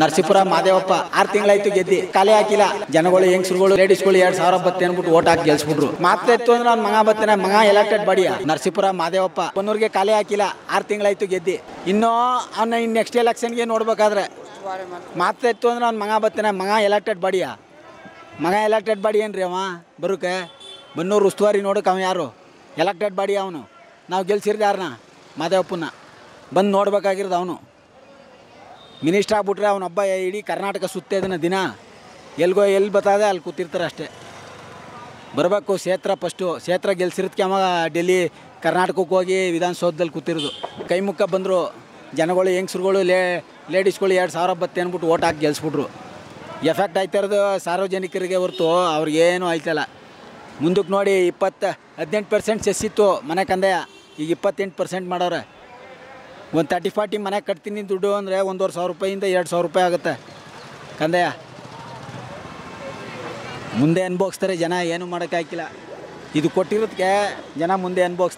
ನರಸೀಪುರ ಮಾದೇವಪ್ಪ 6 ತಿಂಗಳಾಯ್ತು ಗೆದ್ದಿ ಖಾಲಿ ಹಾಕಿಲ್ಲ. ಜನಗಳು ಹೆಂಗಸರುಗಳು ಲೇಡೀಸ್ಗಳು 2000 ಬತ್ತೆ ಅನ್ಬಿಟ್ಟು ಓಟ್ ಹಾಕಿ ಗೆಲ್ಸ್ಬಿಟ್ರು. ಮಾತ್ರ ಎತ್ತು ಅಂದ್ರೆ ಅವ್ನ ಮಗ ಬತ್ತೇನೆ, ಮಗ ಎಲೆಕ್ಟೆಡ್ ಬಾಡಿಯ ನರಸೀಪುರ ಮಾದೇವಪ್ಪ ಬನ್ನೂರಿಗೆ ಖಾಲಿ ಹಾಕಿಲ್ಲ. 6 ತಿಂಗಳಾಯ್ತು ಗೆದ್ದಿ. ಇನ್ನೂ ಅವನ್ನ ನೆಕ್ಸ್ಟ್ ಎಲೆಕ್ಷನ್ಗೆ ನೋಡ್ಬೇಕಾದ್ರೆ ಮಾತ್ರ ಎತ್ತು ಅಂದ್ರೆ ಅವ್ನ ಮಗ ಬತ್ತೇನೆ, ಮಗ ಎಲೆಕ್ಟೆಡ್ ಬಾಡಿಯ ಮಗ ಎಲೆಕ್ಟೆಡ್ ಬಾಡಿ ಏನ್ರಿ ಅವ ಬರೋಕೆ ಬನ್ನೂರು ಉಸ್ತುವಾರಿ ನೋಡೋಕೆ ಅವ ಯಾರು ಎಲೆಕ್ಟೆಡ್ ಬಾಡಿ ಅವನು. ನಾವು ಗೆಲ್ಸಿರ್ದು ಯಾರನ್ನ ಮಾದೇವಪ್ಪನ ಬಂದು ನೋಡ್ಬೇಕಾಗಿರೋದು. ಅವನು ಮಿನಿಸ್ಟ್ರ್ ಆಗ್ಬಿಟ್ರೆ ಅವನೊಬ್ಬ ಇಡೀ ಕರ್ನಾಟಕ ಸುತ್ತೇ ಇದನ್ನು ದಿನ ಎಲ್ಲಿ ಬರ್ತದೆ ಅಲ್ಲಿ ಕೂತಿರ್ತಾರೆ ಅಷ್ಟೇ. ಬರಬೇಕು ಕ್ಷೇತ್ರ ಗೆಲ್ಸಿರೋದಕ್ಕೆ ಅವ ಡೆಲ್ಲಿ ಕರ್ನಾಟಕಕ್ಕೆ ಹೋಗಿ ವಿಧಾನಸೌಧದಲ್ಲಿ ಕೂತಿರೋದು. ಕೈ ಮುಖ ಬಂದರು ಜನಗಳು ಹೆಂಗಸ್ರುಗಳು ಲೇಡೀಸ್ಗಳು 2000 ಬತ್ತೆ ಅಂದ್ಬಿಟ್ಟು ಓಟ್ ಹಾಕಿ ಗೆಲ್ಸ್ಬಿಟ್ರು. ಎಫೆಕ್ಟ್ ಆಯ್ತಿರೋದು ಸಾರ್ವಜನಿಕರಿಗೆ ಹೊರತು ಅವ್ರಿಗೇನು ಆಯ್ತಲ್ಲ. ಮುಂದಕ್ಕೆ ನೋಡಿ 18% ಸೆಸ್ಸಿತ್ತು ಮನೆ ಕಂದಾಯ, ಈಗ 28% ಮಾಡವ್ರೆ. ಒಂದು 30-40 ಮನೆ ಕಟ್ತೀನಿ ದುಡ್ಡು ಅಂದರೆ 1,500 ರೂಪಾಯಿಂದ 2,000 ರೂಪಾಯಿ ಆಗುತ್ತೆ ಕಂದಾಯ. ಮುಂದೆ ಅನುಭವಿಸ್ತಾರೆ ಜನ, ಏನು ಮಾಡೋಕ್ಕಾಗಿಲ್ಲ. ಇದು ಕೊಟ್ಟಿರೋದಕ್ಕೆ ಜನ ಮುಂದೆ ಅನುಭವಿಸ್ತಾರೆ.